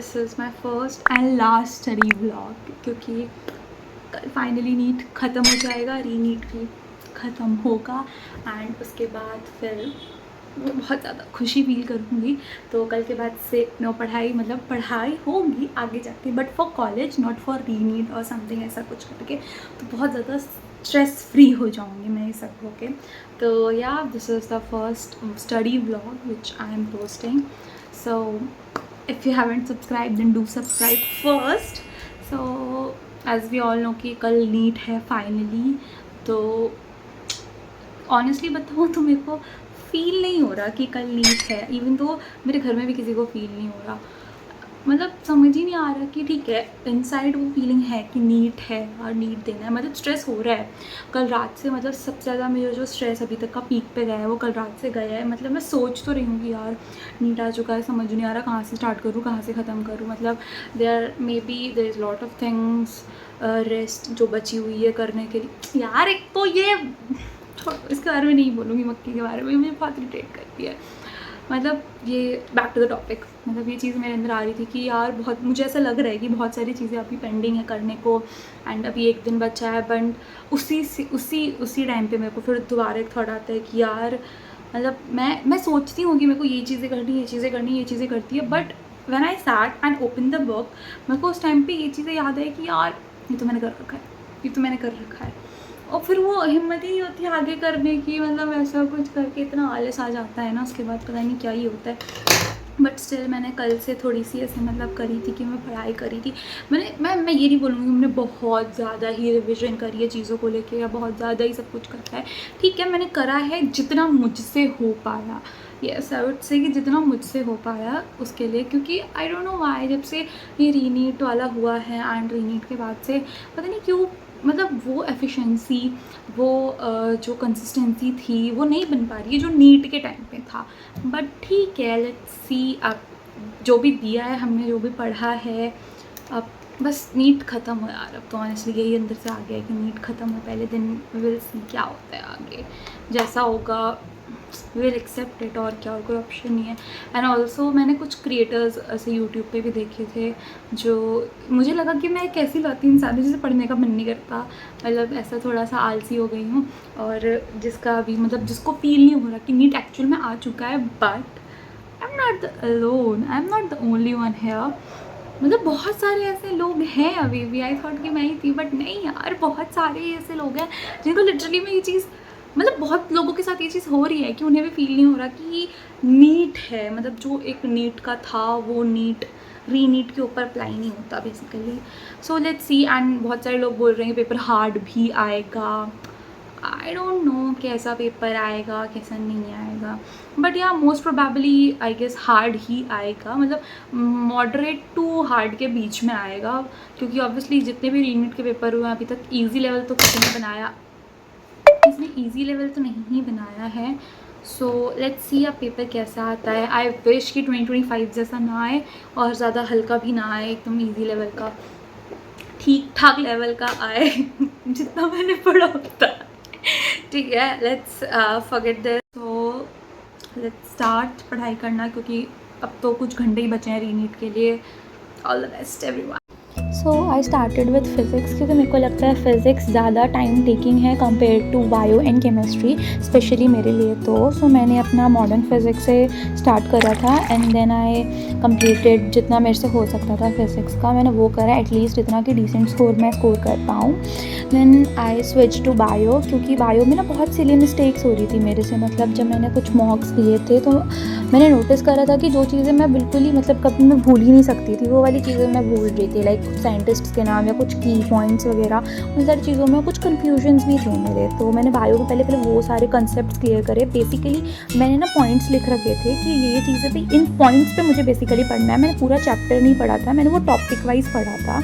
This is my first and last study vlog, क्योंकि कल finally NEET ख़त्म हो जाएगा, री नीट भी ख़त्म होगा एंड उसके बाद फिर मैं बहुत ज़्यादा खुशी फील करूँगी। तो कल के बाद से नो पढ़ाई, मतलब पढ़ाई होगी आगे जाके, but for college not for re NEET और समथिंग ऐसा कुछ करके, तो बहुत ज़्यादा स्ट्रेस फ्री हो जाऊँगी मैं ये सब होके। तो या this is the first study vlog which I am posting, so if you haven't subscribed then do subscribe first. So as we all know कि कल नीट है फाइनली, तो ऑनेस्टली बताऊँ तो मेरे को फील नहीं हो रहा कि कल नीट है, इवन तो मेरे घर में भी किसी को फील नहीं हो रहा। मतलब समझ ही नहीं आ रहा कि ठीक है, इनसाइड वो फीलिंग है कि नीट है और नीट देना है, मतलब स्ट्रेस हो रहा है कल रात से। मतलब सबसे ज़्यादा मेरा जो स्ट्रेस अभी तक का पीक पे गया है वो कल रात से गया है। मतलब मैं सोच तो रही हूँ कि यार नीट आ चुका है, समझ नहीं आ रहा कहाँ से स्टार्ट करूँ, कहाँ से ख़त्म करूँ। मतलब there may be there is lot of things rest जो बची हुई है करने के लिए। यार एक तो ये इसके बारे में नहीं बोलूँगी, मक्की के बारे में, मुझे बहुत इरिटेट करती है। मतलब ये बैक टू द टॉपिक, मतलब ये चीज़ मेरे अंदर आ रही थी कि यार बहुत मुझे ऐसा लग रहा है कि बहुत सारी चीज़ें अभी पेंडिंग है करने को एंड अभी एक दिन बचा है, बट उसी टाइम पे मेरे को फिर दोबारा एक थॉट आता है कि यार मतलब मैं सोचती हूँ कि मेरे को ये चीज़ें करती है, but when I sat and open the book, मेरे को उस टाइम पे ये चीज़ें याद है कि यार ये तो मैंने कर रखा है, और फिर वो हिम्मत ही नहीं होती आगे करने की। मतलब ऐसा कुछ करके इतना आलस आ जाता है ना, उसके बाद पता नहीं क्या ही होता है। बट स्टिल मैंने कल से थोड़ी सी ऐसे मतलब करी थी कि मैं पढ़ाई करी थी। मैं ये नहीं बोलूँगी मैंने बहुत ज़्यादा ही रिविजन करी है चीज़ों को लेके या बहुत ज़्यादा ही सब कुछ करा है। ठीक है, मैंने करा है जितना मुझसे हो पाया, यस आई वुड से कि जितना मुझसे हो पाया उसके लिए, क्योंकि आई डोंट नो व्हाई जब से ये रीनीट वाला हुआ है एंड रीनीट के बाद से पता नहीं क्यों, मतलब वो एफिशिएंसी, वो जो कंसिस्टेंसी थी वो नहीं बन पा रही है जो नीट के टाइम पे था। बट ठीक है, लेट्स सी, अब जो भी दिया है हमने, जो भी पढ़ा है, अब बस नीट ख़त्म हो यार। अब तो ऑनेस्टली यही अंदर से आ गया है कि नीट ख़त्म हो पहले दिन, विल सी क्या होता है आगे, जैसा होगा विल एक्सेप्ट इट, और क्या, और कोई ऑप्शन नहीं है। एंड ऑल्सो मैंने कुछ क्रिएटर्स ऐसे यूट्यूब पे भी देखे थे जो मुझे लगा कि मैं एक ऐसी लौती इंसान हूँ जिसे पढ़ने का मन नहीं करता, मतलब ऐसा थोड़ा सा आलसी हो गई हूँ, और जिसका अभी मतलब जिसको फील नहीं हो रहा कि नीट एक्चुअल में आ चुका है। But I am not the alone, I am not the only one here. मतलब बहुत सारे ऐसे लोग हैं अभी भी, आई थॉट कि मैं ही थी, बट नहीं यार, बहुत सारे ऐसे लोग हैं जिनको लिटरली में ये चीज़, मतलब बहुत लोगों के साथ ये चीज़ हो रही है कि उन्हें भी फील नहीं हो रहा कि नीट है, मतलब जो एक नीट का था वो नीट री नीट के ऊपर अप्लाई नहीं होता basically. So let's see. And बहुत सारे लोग बोल रहे हैं पेपर हार्ड भी आएगा, आई डोंट नो कैसा पेपर आएगा कैसा नहीं आएगा, बट या most probably I guess hard ही आएगा, मतलब मॉडरेट टू हार्ड के बीच में आएगा, क्योंकि ऑब्वियसली जितने भी रीनीट के पेपर हुए अभी तक ईजी लेवल तो किसी ने बनाया, इसने ईजी लेवल तो नहीं ही बनाया है। सो लेट्स सी अब पेपर कैसा आता है। आई विश कि 2025 जैसा ना आए और ज़्यादा हल्का भी ना आए, एकदम ईजी लेवल का, ठीक ठाक लेवल का आए जितना मैंने पढ़ा होता। ठीक है, लेट्स फॉरगेट दिस। तो लेट्स स्टार्ट पढ़ाई करना, क्योंकि अब तो कुछ घंटे ही बचे हैं रीनीट के लिए। All the best everyone. So I started with physics, क्योंकि मेरे को लगता है फ़िज़िक्स ज़्यादा टाइम टेकिंग है compare to bio and chemistry, specially मेरे लिए। तो सो मैंने अपना मॉडर्न फिज़िक्स से स्टार्ट करा था एंड देन आई कंप्लीटेड जितना मेरे से हो सकता था फिज़िक्स का मैंने वो करा, एटलीस्ट इतना कि डिसेंट स्कोर मैं स्कोर कर पाऊँ। Then I switch to bio, क्योंकि बायो में ना बहुत सिली मिस्टेक्स हो रही थी मेरे से। मतलब जब मैंने कुछ मॉक्स दिए थे तो मैंने नोटिस करा था कि जो चीज़ें मैं बिल्कुल ही मतलब कभी मैं भूल ही नहीं सकती थी, वो वाली चीज़ें मैं भूल रही थी, लाइक कुछ साइंटिस्ट्स के नाम या कुछ की पॉइंट्स वगैरह, उन सारी चीज़ों में कुछ कन्फ्यूजन्स भी थे मेरे। तो मैंने बायो में पहले वो सारे कंसेप्ट क्लियर करे। बेसिकली मैंने ना पॉइंट्स लिख रखे थे कि ये चीज़ें भी इन पॉइंट्स पे मुझे बेसिकली पढ़ना है। मैंने पूरा चैप्टर नहीं पढ़ा था, मैंने वो टॉपिक वाइज पढ़ा था।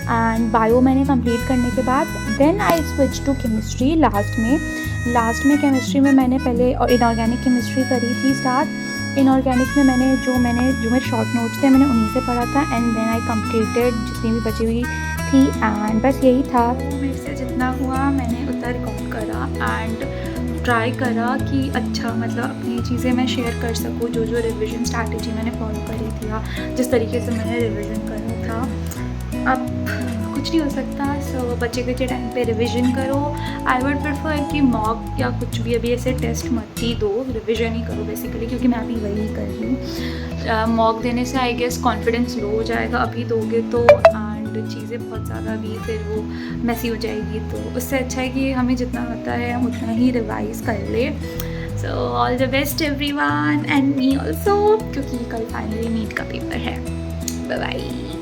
एंड बायो मैंने कंप्लीट करने के बाद then I switch to chemistry. Last में केमिस्ट्री में मैंने पहले इनऑर्गेनिक केमिस्ट्री करी थी स्टार्ट। इनऑर्गेनिक में मैंने जो मेरे शॉर्ट नोट्स थे मैंने उन्हीं से पढ़ा था एंड देन आई कंप्लीटेड जितनी भी बची हुई थी। एंड बस यही था, मेरे से जितना हुआ मैंने उतना रिकॉर्ड करा एंड ट्राई करा कि अच्छा मतलब अपनी चीज़ें मैं शेयर कर सकूँ, जो जो रिविज़न स्ट्रैटेजी मैंने फॉलो करी थी या जिस तरीके से मैंने रिविज़न करा था। अब कुछ नहीं हो सकता, सो बच्चे के टाइम पे रिवीजन करो। आई वुड प्रेफर कि मॉक या कुछ भी अभी ऐसे टेस्ट मत ही दो, रिवीजन ही करो बेसिकली, क्योंकि मैं अभी वही कर रही हूँ। मॉक देने से आई गेस कॉन्फिडेंस लो हो जाएगा अभी दोगे तो, एंड चीज़ें बहुत ज़्यादा भी फिर वो मैसी हो जाएगी। तो उससे अच्छा है कि हमें जितना आता है हम उतना ही रिवाइज़ कर ले। So all the best everyone and me also, क्योंकि कल फाइनली नीट का पेपर है। Bye bye.